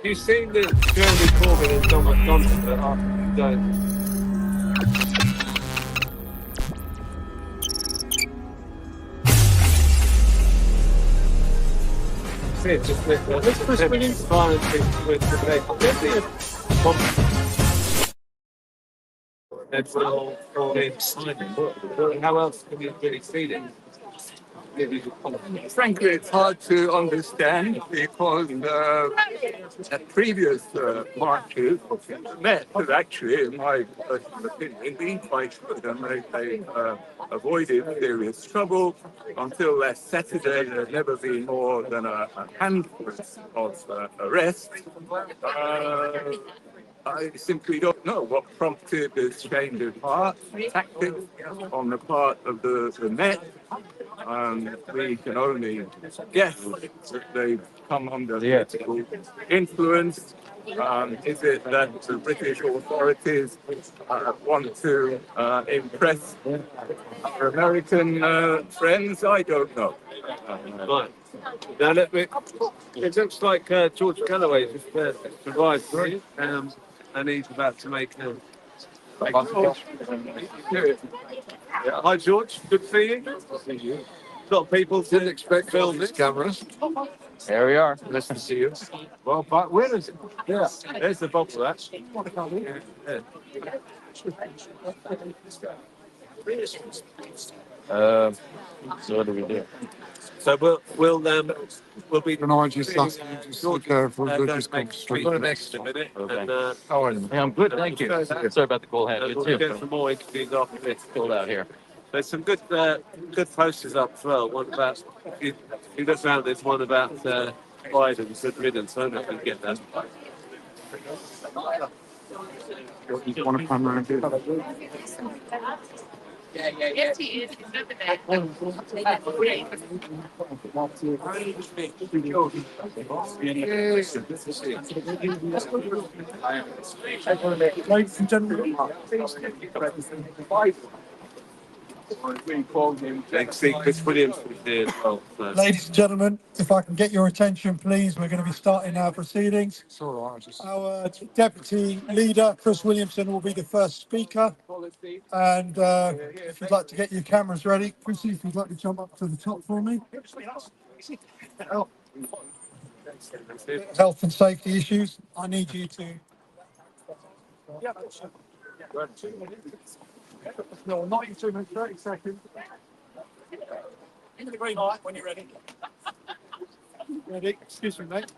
you seen the Jeremy Corbyn and Don McDonald after going? Just with Chris Williamson with the that's all how else can you really see it? Frankly, it's hard to understand because at previous marches, the Met have actually, in my personal opinion, been quite good, and they avoided serious trouble. Until last Saturday, there had never been more than a handful of arrests. I simply don't know what prompted this change of heart, tactics on the part of the Met. We can only guess that they've come under political influence. Is it that the British authorities want to impress our American friends? I don't know. Right. Now, it looks like George Galloway just survived, and he's about to make a. Yeah. Hi, George. Good to see you. Good to see you. A lot of people didn't expect film this cameras. There we are. Nice to see you. Well, but where is it? Yeah, there's the bottle. That. Yeah. So what do we do? So we'll be. Can I just ask you just to go for a Just straight an extra minute. Okay. And, How are you? Yeah, I'm good, thank you. Sorry about the cold hat. we'll You get too. some more interviews after this. Cold out here. There's some good posters up as well. One about, if you look around, there's one about Biden's good riddance. I don't know if we can get that. You want to come around here? Yes, he is. He's over there. Ladies and gentlemen, Chris Williamson here as well. So. Ladies and gentlemen, if I can get your attention, please, we're going to be starting our proceedings. it's all right. Our deputy leader, Chris Williamson, will be the first speaker. And if you'd like to get your cameras ready, Chrissy, if you'd like to jump up to the top for me. Health and safety issues. I need you to. No, not in 2 minutes, 30 seconds. Into the green light when you're ready. Ready? Excuse me, mate.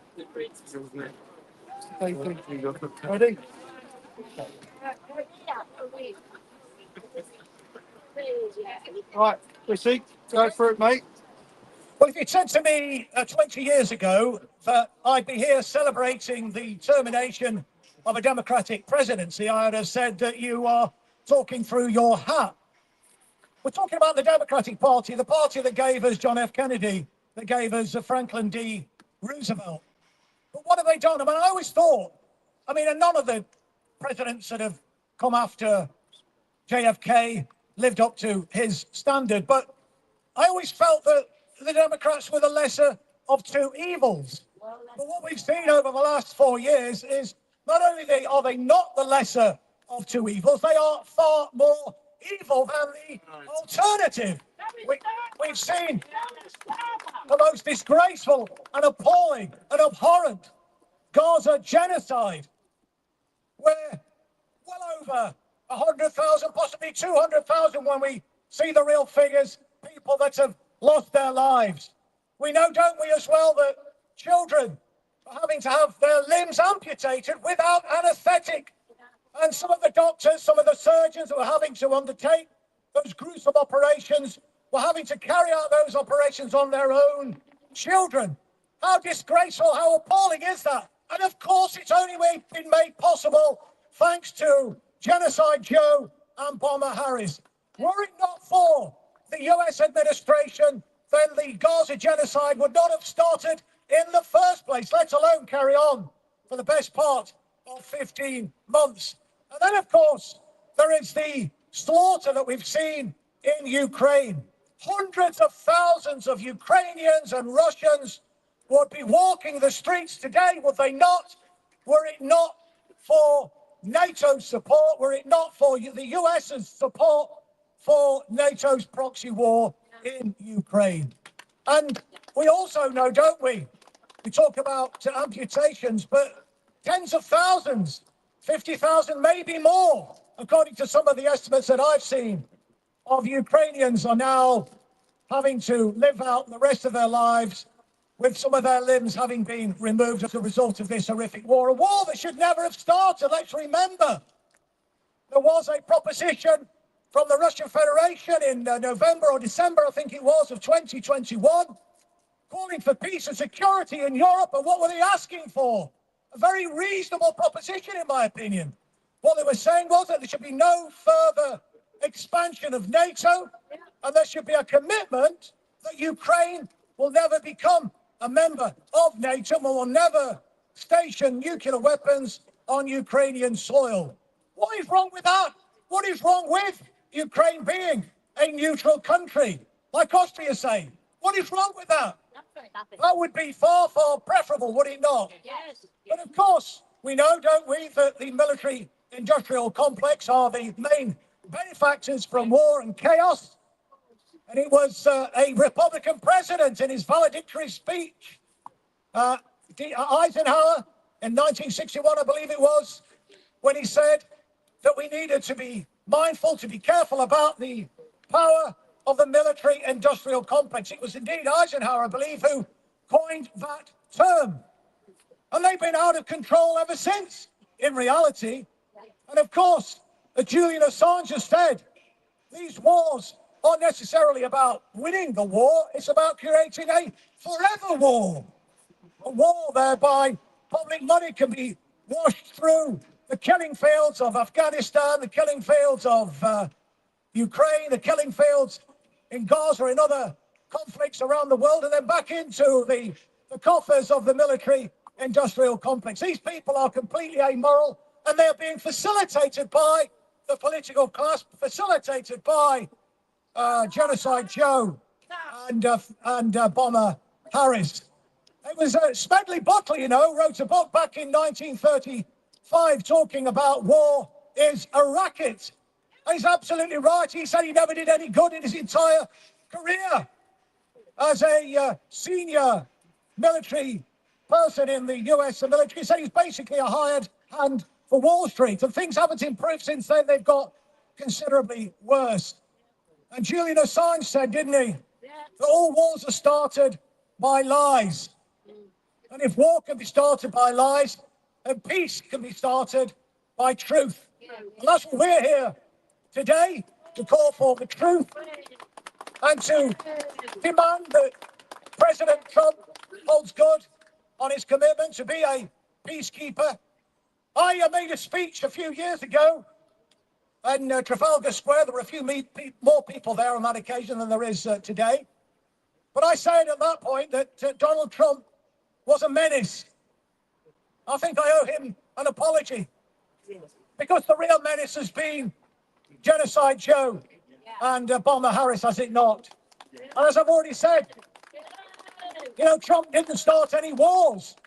Ready? Right, Chrissy, go for it, mate. Well, if you'd said to me 20 years ago that I'd be here celebrating the termination of a Democratic presidency, I would have said that you are talking through your hat. We're talking about the Democratic Party, the party that gave us John F. Kennedy, that gave us Franklin D. Roosevelt. But what have they done? I mean, I always thought, and none of the presidents that have come after JFK lived up to his standard, but I always felt that the Democrats were the lesser of two evils. But what we've seen over the last 4 years is not only are they not the lesser of two evils, they are far more evil than the alternative. We've seen the most disgraceful and appalling and abhorrent Gaza genocide, where well over 100,000, possibly 200,000 when we see the real figures, people that have lost their lives. We know, don't we, as well, that children are having to have their limbs amputated without anaesthetic. And some of the doctors, some of the surgeons who are having to undertake those gruesome operations were having to carry out those operations on their own children. How disgraceful, how appalling is that? And of course, it's only been made possible thanks to Genocide Joe and Bomber Harris. Were it not for the US administration, then the Gaza genocide would not have started in the first place, let alone carry on for the best part of 15 months. And then, of course, there is the slaughter that we've seen in Ukraine. Hundreds of thousands of Ukrainians and Russians would be walking the streets today, would they not, were it not for NATO's support, were it not for the US's support for NATO's proxy war in Ukraine. And we also know, don't we? We talk about amputations, but tens of thousands, 50,000, maybe more, according to some of the estimates that I've seen, of Ukrainians are now having to live out the rest of their lives with some of their limbs having been removed as a result of this horrific war. A war that should never have started. Let's remember, there was a proposition from the Russian Federation in November or December, I think it was, of 2021, calling for peace and security in Europe. And what were they asking for? A very reasonable proposition, in my opinion. What they were saying was that there should be no further expansion of NATO, and there should be a commitment that Ukraine will never become a member of NATO and will never station nuclear weapons on Ukrainian soil. What is wrong with that? What is wrong with Ukraine being a neutral country, like Austria say? What is wrong with that? That would be far, far preferable, would it not? Yes. But of course, we know, don't we, that the military-industrial complex are the main benefactors from war and chaos. And it was a Republican president in his valedictory speech, Eisenhower, in 1961, I believe it was, when he said that we needed to be mindful, to be careful about the power of the military-industrial complex. It was indeed Eisenhower, I believe, who coined that term. And they've been out of control ever since, in reality. And of course, as Julian Assange has said, these wars aren't necessarily about winning the war, it's about creating a forever war. A war whereby public money can be washed through the killing fields of Afghanistan, the killing fields of Ukraine, the killing fields in Gaza and other conflicts around the world, and then back into the coffers of the military-industrial complex. These people are completely amoral, and they're being facilitated by the political class, facilitated by Genocide Joe and Bomber Harris. It was Smedley Butler, you know, wrote a book back in 1935 talking about war is a racket. And he's absolutely right. He said he never did any good in his entire career as a senior military person in the US military. He said he's basically a hired hand for Wall Street. And things haven't improved since then. They've got considerably worse. And Julian Assange said, didn't he, that all wars are started by lies. And if war can be started by lies, then peace can be started by truth. And that's what we're here today, to call for the truth and to demand that President Trump holds good on his commitment to be a peacekeeper. I made a speech a few years ago in Trafalgar Square. There were a few more people there on that occasion than there is today. But I said at that point that Donald Trump was a menace. I think I owe him an apology, because the real menace has been Genocide Joe and Bomber Harris, has it not? And as I've already said, you know, Trump didn't start any wars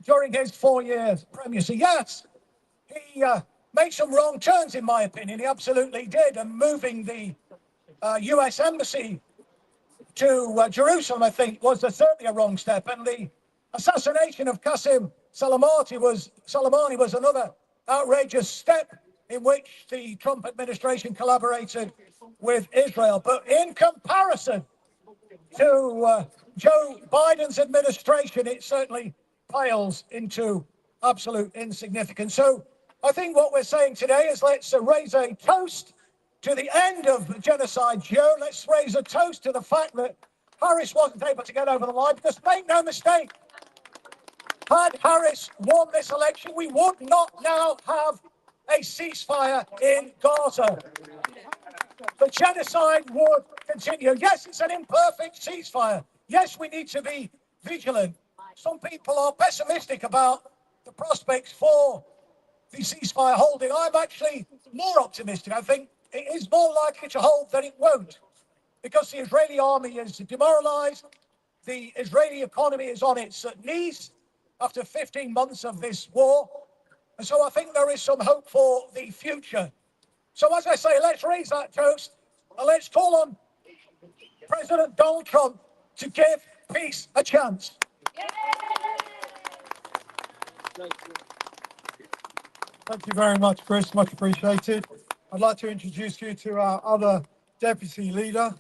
during his 4 years premiership. Yes, he made some wrong turns, in my opinion. He absolutely did. And moving the US embassy to Jerusalem, I think, was certainly a wrong step. And the assassination of Qasem Soleimani was another outrageous step in which the Trump administration collaborated with Israel. But in comparison to Joe Biden's administration, it certainly pales into absolute insignificance. So I think what we're saying today is let's raise a toast to the end of Genocide Joe. Let's raise a toast to the fact that Harris wasn't able to get over the line, because make no mistake, had Harris won this election, we would not now have a ceasefire in Gaza. The genocide would continue. Yes, it's an imperfect ceasefire. Yes, we need to be vigilant. Some people are pessimistic about the prospects for the ceasefire holding. I'm actually more optimistic. I think it is more likely to hold than it won't, because the Israeli army is demoralized, the Israeli economy is on its knees, after 15 months of this war. And so I think there is some hope for the future. So as I say, let's raise that toast and let's call on President Donald Trump to give peace a chance. Thank you very much, Chris. Much appreciated. I'd like to introduce you to our other deputy leader,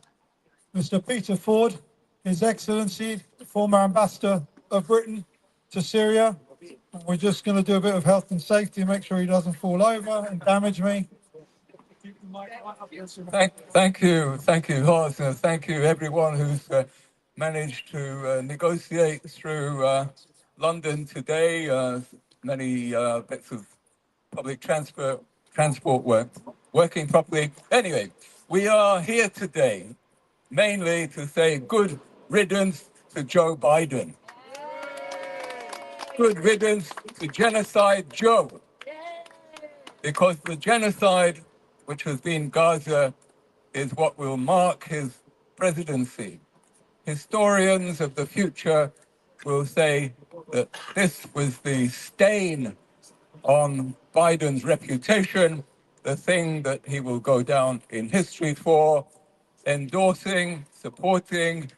Mr. Peter Ford, His Excellency, the former ambassador of Britain to Syria. And we're just going to do a bit of health and safety, make sure he doesn't fall over and damage me. Thank you, Horst, and thank you everyone who's managed to negotiate through London today. Many bits of public transport working properly. Anyway, we are here today mainly to say good riddance to Joe Biden. Good riddance to Genocide Joe. Because the genocide which has been Gaza is what will mark his presidency. Historians of the future will say that this was the stain on Biden's reputation, the thing that he will go down in history for, endorsing, supporting,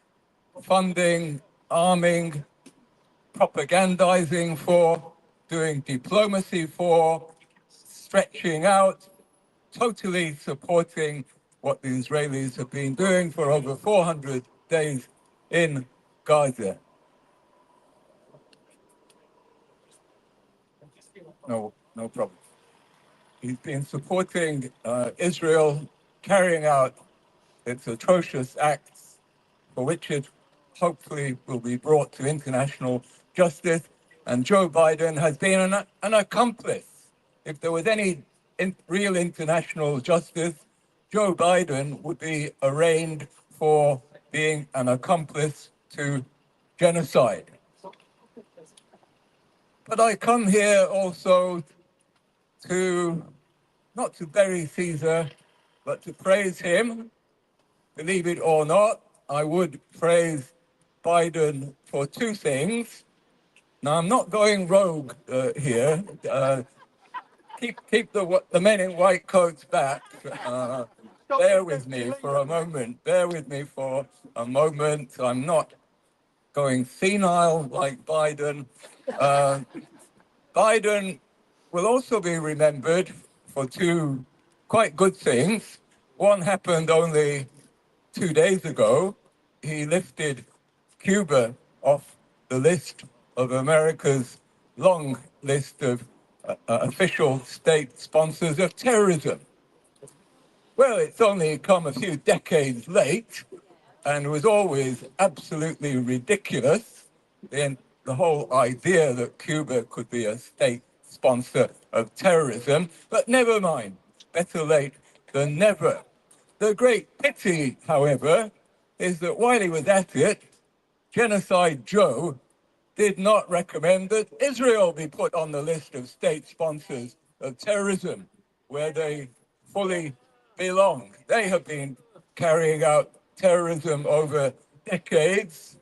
funding, arming, propagandizing for, doing diplomacy for, stretching out, totally supporting what the Israelis have been doing for over 400 days in Gaza. No problem. He's been supporting Israel carrying out its atrocious acts for which it hopefully will be brought to international justice. And Joe Biden has been an accomplice. If there was any real international justice, Joe Biden would be arraigned for being an accomplice to genocide. But I come here also not to bury Caesar, but to praise him. Believe it or not, I would praise Biden for two things. Now, I'm not going rogue here. Keep the men in white coats back. Bear with me for a moment. Bear with me for a moment. I'm not going senile like Biden. Biden will also be remembered for two quite good things. One happened only 2 days ago. He lifted Cuba off the list of America's long list of official state sponsors of terrorism. Well, it's only come a few decades late and was always absolutely ridiculous. The whole idea that Cuba could be a state sponsor of terrorism, but never mind, better late than never. The great pity, however, is that while he was at it, Genocide Joe did not recommend that Israel be put on the list of state sponsors of terrorism, where they fully belong. They have been carrying out terrorism over decades.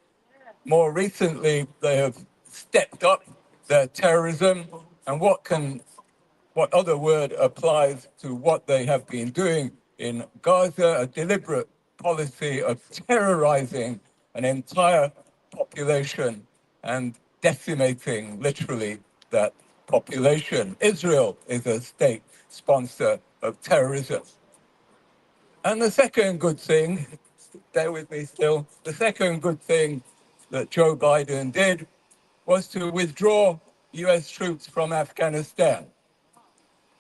More recently, they have stepped up their terrorism. And what other word applies to what they have been doing in Gaza? A deliberate policy of terrorizing an entire population and decimating literally that population. Israel is a state sponsor of terrorism. And the second good thing, bear with me still, the second good thing that Joe Biden did was to withdraw US troops from Afghanistan,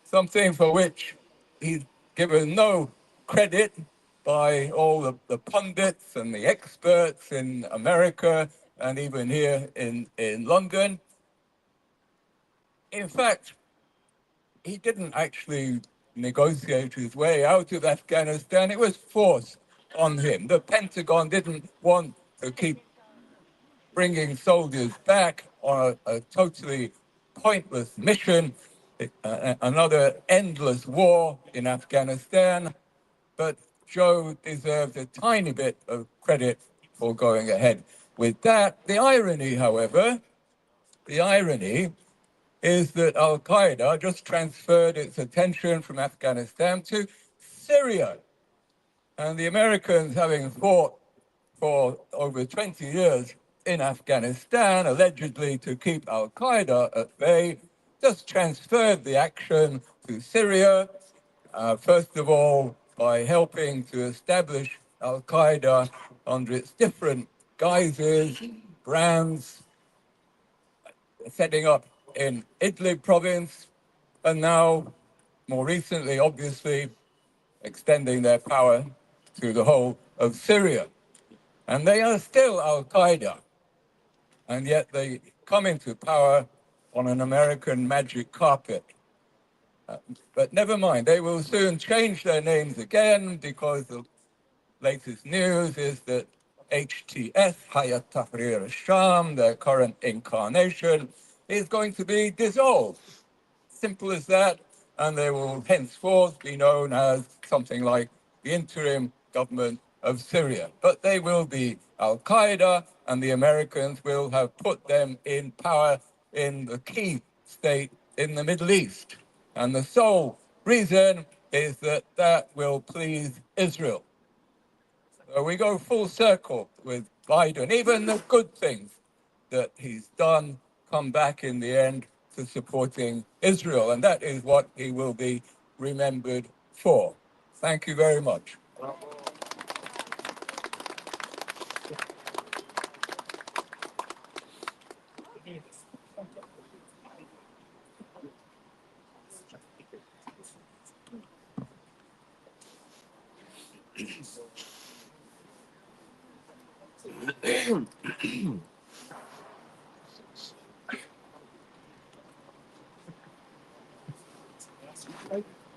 something for which he's given no credit by all the pundits and the experts in America and even here in London. In fact, he didn't actually negotiate his way out of Afghanistan. It was forced on him. The Pentagon didn't want to keep bringing soldiers back on a totally pointless mission, another endless war in Afghanistan. But Joe deserves a tiny bit of credit for going ahead with that. The irony, however, the irony is that Al-Qaeda just transferred its attention from Afghanistan to Syria. And the Americans, having fought for over 20 years in Afghanistan, allegedly to keep Al-Qaeda at bay, just transferred the action to Syria, first of all, by helping to establish Al-Qaeda under its different guises, brands, setting up in Idlib province, and now, more recently, obviously, extending their power to the whole of Syria. And they are still Al-Qaeda, and yet they come into power on an American magic carpet. But never mind, they will soon change their names again, because the latest news is that HTS, Hayat Tahrir al-Sham, their current incarnation, is going to be dissolved. Simple as that. And they will henceforth be known as something like the interim government of Syria. But they will be Al-Qaeda, and the Americans will have put them in power in the key state in the Middle East. And the sole reason is that that will please Israel. So we go full circle with Biden. Even the good things that he's done come back in the end to supporting Israel. And that is what he will be remembered for. Thank you very much.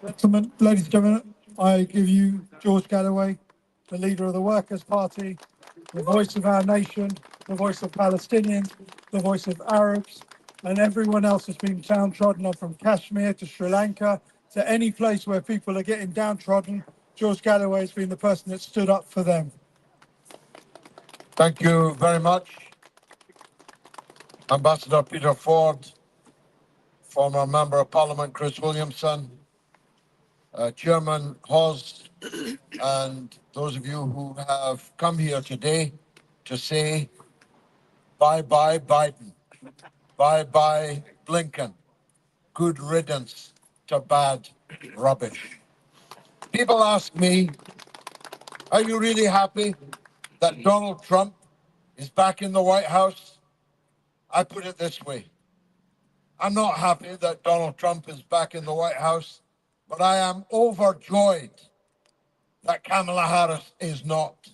Gentlemen, ladies and gentlemen, I give you George Galloway, the leader of the Workers' Party, the voice of our nation, the voice of Palestinians, the voice of Arabs, and everyone else that's been downtrodden, from Kashmir to Sri Lanka to any place where people are getting downtrodden. George Galloway has been the person that stood up for them. Thank you very much, Ambassador Peter Ford, former Member of Parliament Chris Williamson, Chairman Hawes, and those of you who have come here today to say bye-bye Biden, bye-bye Blinken, good riddance to bad rubbish. People ask me, are you really happy that Donald Trump is back in the White House? I put it this way. I'm not happy that Donald Trump is back in the White House, but I am overjoyed that Kamala Harris is not,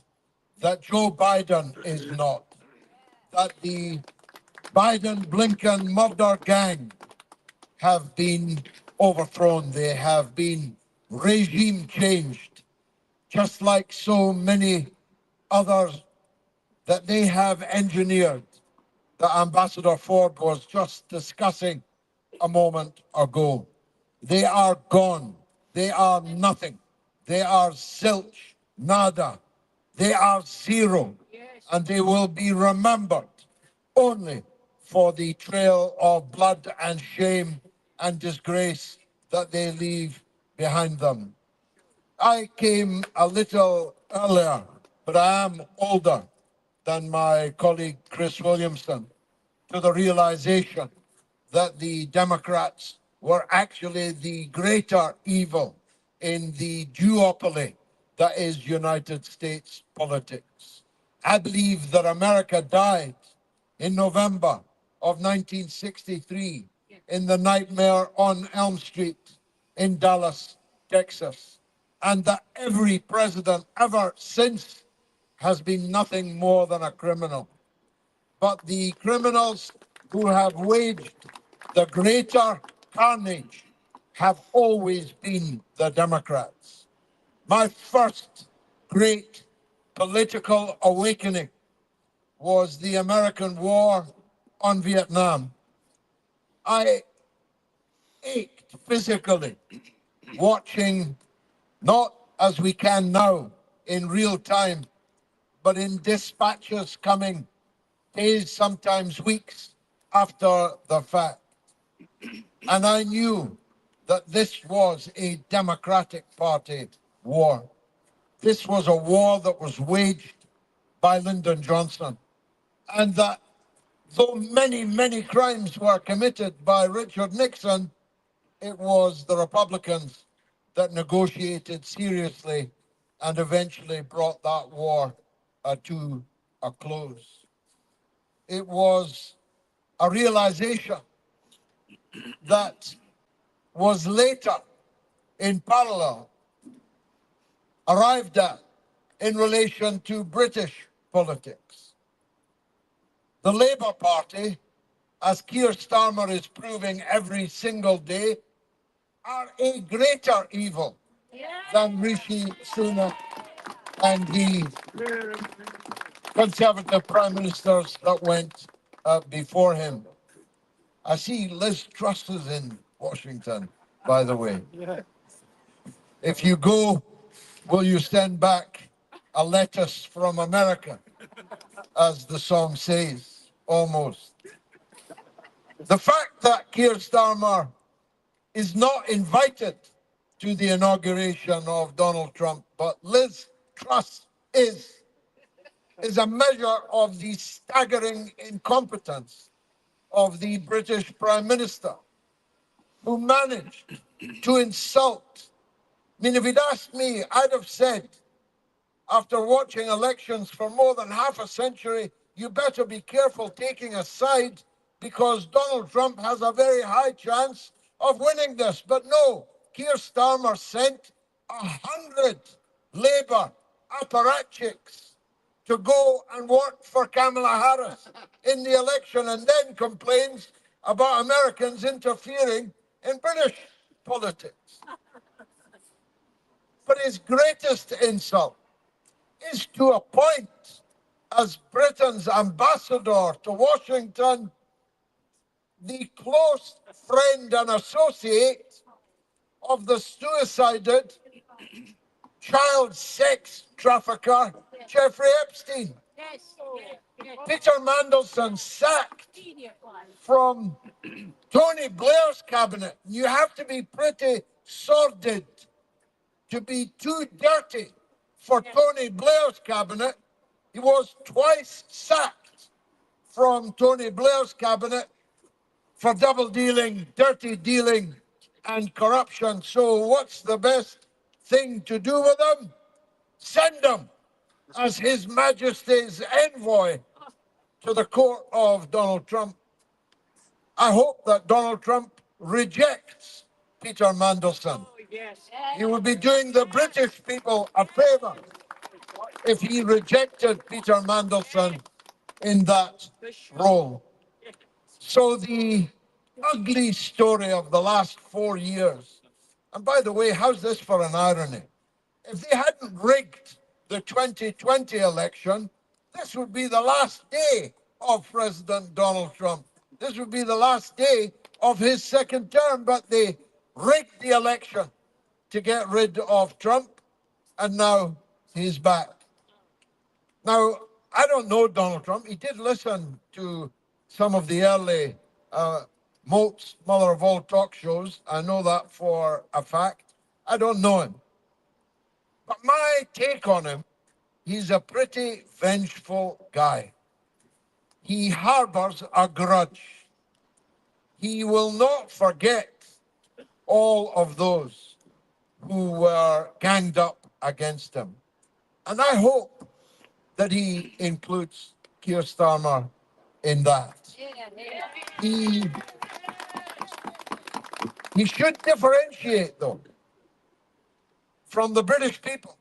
that Joe Biden is not, that the Biden-Blinken murder gang have been overthrown. They have been regime changed, just like so many others that they have engineered, that Ambassador Ford was just discussing a moment ago. They are gone. They are nothing. They are zilch, nada. They are zero. And they will be remembered only for the trail of blood and shame and disgrace that they leave behind them. I came a little earlier, but I am older than my colleague Chris Williamson, to the realization that the Democrats were actually the greater evil in the duopoly that is United States politics. I believe that America died in November of 1963 in the Nightmare on Elm Street in Dallas, Texas, and that every president ever since has been nothing more than a criminal. But the criminals who have waged the greater carnage have always been the Democrats. My first great political awakening was the American war on Vietnam. I ached physically watching, not as we can now in real time, but in dispatches coming days, sometimes weeks after the fact. And I knew that this was a Democratic Party war. This was a war that was waged by Lyndon Johnson. And that though many, many crimes were committed by Richard Nixon, it was the Republicans that negotiated seriously and eventually brought that war to a close. It was a realization that was later in parallel arrived at in relation to British politics. The Labour Party, as Keir Starmer is proving every single day, are a greater evil than Rishi Sunak and the Conservative Prime Ministers that went before him. I see Liz Truss is in Washington, by the way. If you go, will you send back a lettuce from America, as the song says, almost. The fact that Keir Starmer is not invited to the inauguration of Donald Trump, but Liz Truss is a measure of the staggering incompetence of the British Prime Minister, who managed to insult. I mean, if he'd asked me, I'd have said, after watching elections for more than half a century, you better be careful taking a side because Donald Trump has a very high chance of winning this. But no, Keir Starmer sent 100 Labour apparatchiks to go and work for Kamala Harris in the election and then complains about Americans interfering in British politics. But his greatest insult is to appoint as Britain's ambassador to Washington the close friend and associate of the suicided child sex trafficker Jeffrey Epstein. Peter Mandelson sacked from Tony Blair's cabinet. You have to be pretty sordid to be too dirty for Tony Blair's cabinet. He was twice sacked from Tony Blair's cabinet for double dealing, dirty dealing, and corruption. So what's the best thing to do with them? Send them as His Majesty's envoy to the court of Donald Trump. I hope that Donald Trump rejects Peter Mandelson. He would be doing the British people a favor if he rejected Peter Mandelson in that role. So the ugly story of the last 4 years, and by the way, how's this for an irony? If they hadn't rigged the 2020 election, this would be the last day of President Donald Trump. This would be the last day of his second term, but they rigged the election to get rid of Trump, and now he's back. Now, I don't know Donald Trump. He did listen to some of the early Molt's Mother of All talk shows. I know that for a fact. I don't know him. But my take on him, he's a pretty vengeful guy. He harbors a grudge. He will not forget all of those who were ganged up against him. And I hope that he includes Keir Starmer in that. He should differentiate, though, from the British people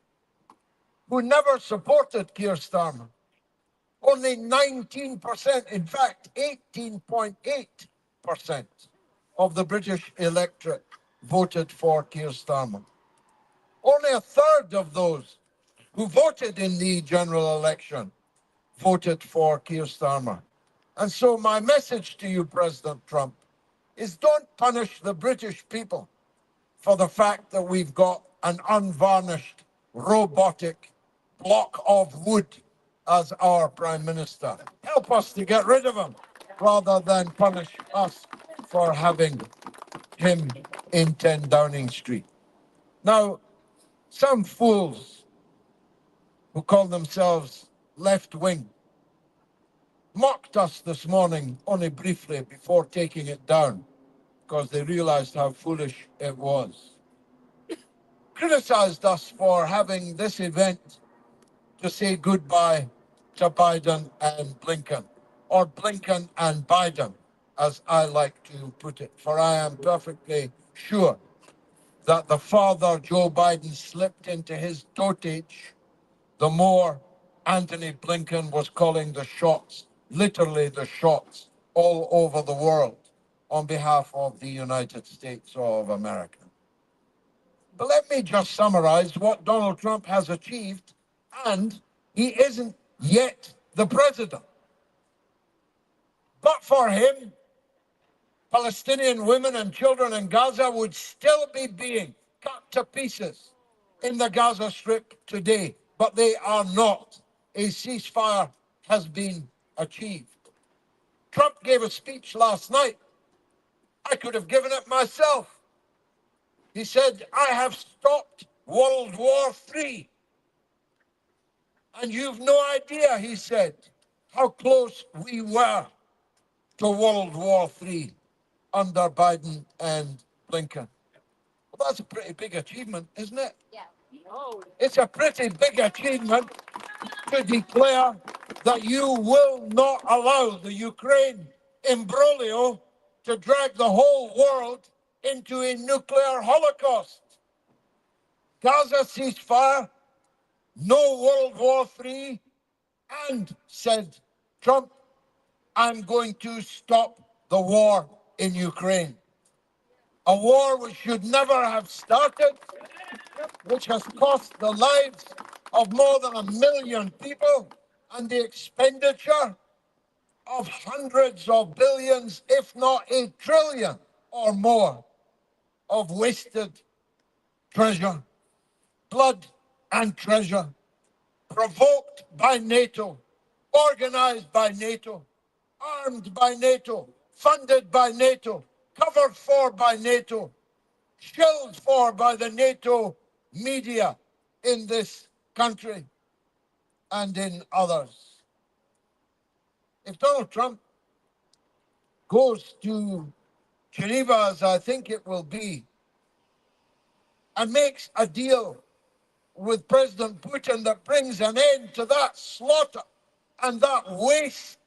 who never supported Keir Starmer. Only 19%, in fact, 18.8% of the British electorate voted for Keir Starmer. Only a third of those who voted in the general election voted for Keir Starmer. And so my message to you, President Trump, is don't punish the British people for the fact that we've got an unvarnished, robotic block of wood as our Prime Minister. Help us to get rid of him. rather than punish us for having him in 10 Downing Street. Now, some fools who call themselves left-wing mocked us this morning only briefly before taking it down because they realized how foolish it was. Criticized us for having this event to say goodbye to Biden and Blinken, or Blinken and Biden, as I like to put it, for I am perfectly sure that the farther Joe Biden slipped into his dotage, the more Anthony Blinken was calling the shots, literally the shots, all over the world on behalf of the United States of America. But let me just summarize what Donald Trump has achieved, and he isn't yet the president. But for him, Palestinian women and children in Gaza would still be being cut to pieces in the Gaza Strip today, but they are not. A ceasefire has been achieved. Trump gave a speech last night. I could have given it myself. He said, I have stopped World War III. And you've no idea, he said, how close we were to World War III under Biden and Blinken. Well, that's a pretty big achievement, isn't it? Yeah. It's a pretty big achievement to declare that you will not allow the Ukraine imbroglio to drag the whole world into a nuclear holocaust. Gaza ceasefire, no World War III, and, said Trump, I'm going to stop the war in Ukraine. A war which should never have started, which has cost the lives of more than 1 million people and the expenditure of hundreds of billions, if not a trillion or more, of wasted treasure, blood and treasure, provoked by NATO, organized by NATO, armed by NATO, funded by NATO, covered for by NATO, shilled for by the NATO media in this country and in others. If Donald Trump goes to Geneva, as I think it will be, and makes a deal with President Putin that brings an end to that slaughter and that waste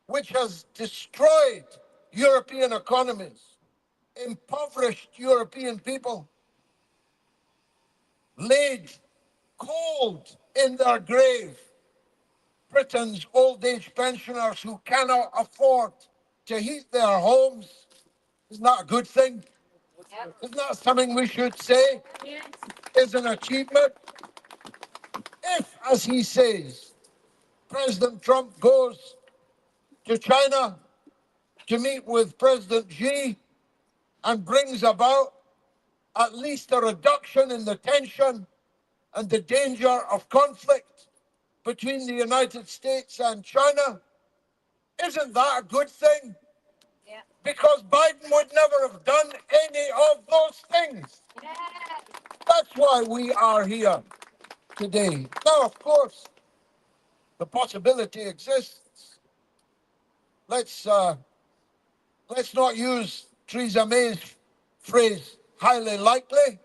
which has destroyed European economies, impoverished European people, laid cold in their grave Britain's old age pensioners who cannot afford to heat their homes. Isn't that a good thing? Isn't that something we should say is an achievement? If, as he says, President Trump goes to China to meet with President Xi and brings about at least a reduction in the tension and the danger of conflict between the United States and China, isn't that a good thing? Yeah. Because Biden would never have done any of those things. Yeah. That's why we are here today. Now, of course, the possibility exists. Let's not use Theresa May's phrase, highly likely,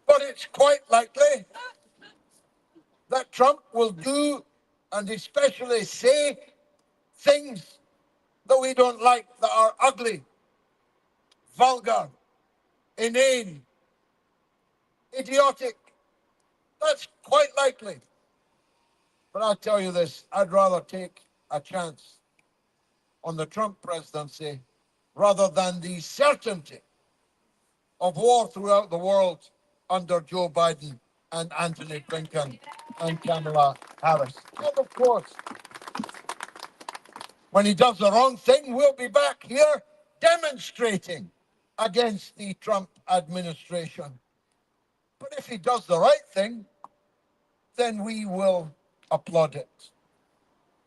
but it's quite likely that Trump will do and especially say things that we don't like, that are ugly, vulgar, inane, idiotic. That's quite likely. But I'll tell you this, I'd rather take a chance on the Trump presidency rather than the certainty of war throughout the world under Joe Biden and Anthony Blinken and Kamala Harris. And of course, when he does the wrong thing, we'll be back here demonstrating against the Trump administration. But if he does the right thing, then we will applaud it.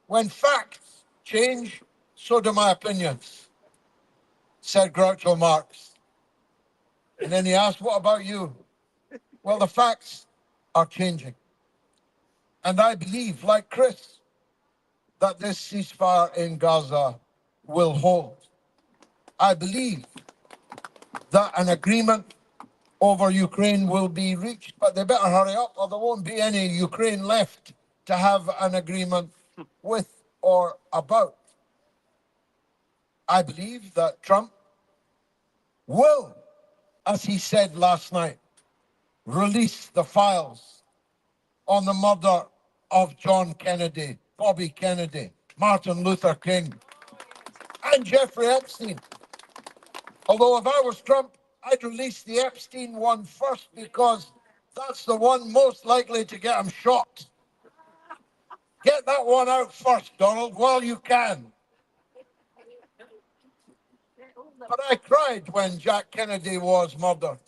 When facts Change, so do my opinions, said Groucho Marx. And then he asked, what about you? Well, the facts are changing. And I believe, like Chris, that this ceasefire in Gaza will hold. I believe that an agreement over Ukraine will be reached, but they better hurry up or there won't be any Ukraine left to have an agreement with or about. I believe that Trump will, as he said last night, release the files on the murder of John Kennedy, Bobby Kennedy, Martin Luther King, and Jeffrey Epstein. Although if I was Trump, I'd release the Epstein one first because that's the one most likely to get him shot. Get that one out first, Donald, while you can. But I cried when Jack Kennedy was murdered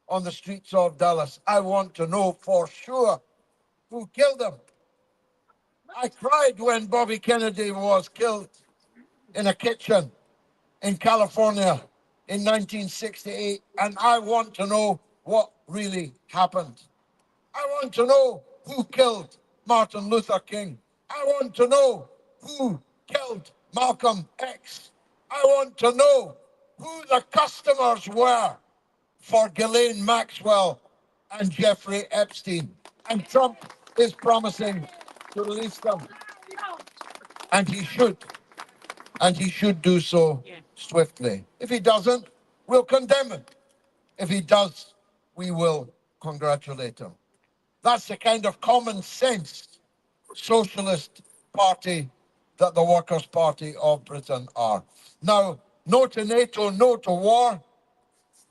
on the streets of Dallas. I want to know for sure who killed him. I cried when Bobby Kennedy was killed in a kitchen in California in 1968, and I want to know what really happened. I want to know who killed Martin Luther King. I want to know who killed Malcolm X. I want to know who the customers were for Ghislaine Maxwell and Jeffrey Epstein. And Trump is promising to release them. And he should. And he should do so swiftly. If he doesn't, we'll condemn him. If he does, we will congratulate him. That's the kind of common sense socialist party that the Workers' Party of Britain are. Now, no to NATO, no to war,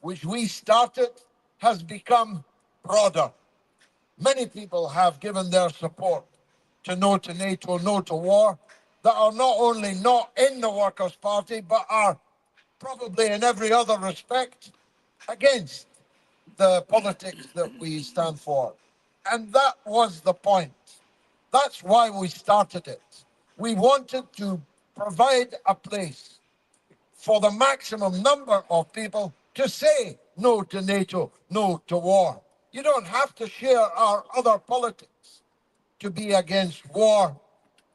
which we started, has become broader. Many people have given their support to no to NATO, no to war, that are not only not in the Workers' Party, but are probably in every other respect against the politics that we stand for. And that was the point. That's why we started it. We wanted to provide a place for the maximum number of people to say no to NATO, no to war. You don't have to share our other politics to be against war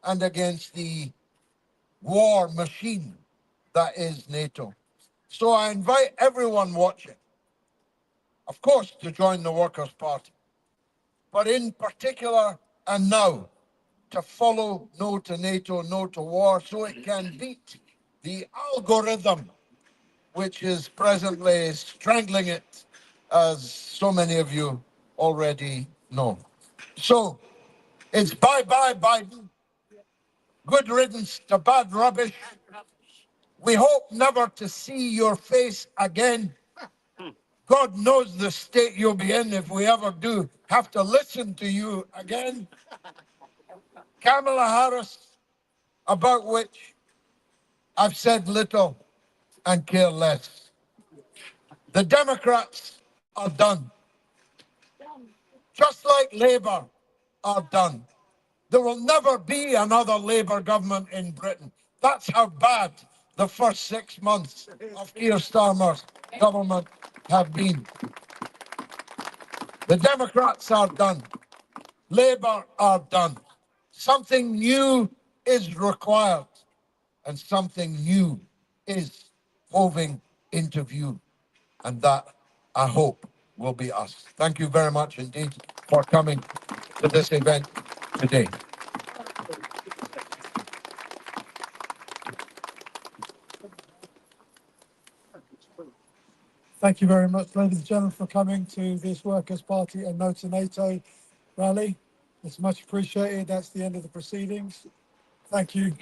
and against the war machine that is NATO. So I invite everyone watching, of course, to join the Workers' Party, but in particular and now, to follow no to NATO, no to war, so it can beat the algorithm which is presently strangling it, as so many of you already know. So it's bye-bye Biden, good riddance to bad rubbish. We hope never to see your face again. God knows the state you'll be in if we ever do have to listen to you again. Kamala Harris, about which I've said little and care less. The Democrats are done. Just like Labour are done. There will never be another Labour government in Britain. That's how bad the first 6 months of Keir Starmer's government have been. The Democrats are done. Labour are done. Something new is required, and something new is moving into view. And that, I hope, will be us. Thank you very much indeed for coming to this event today. Thank you very much, ladies and gentlemen, for coming to this Workers' Party and No to NATO rally. It's much appreciated. That's the end of the proceedings. Thank you.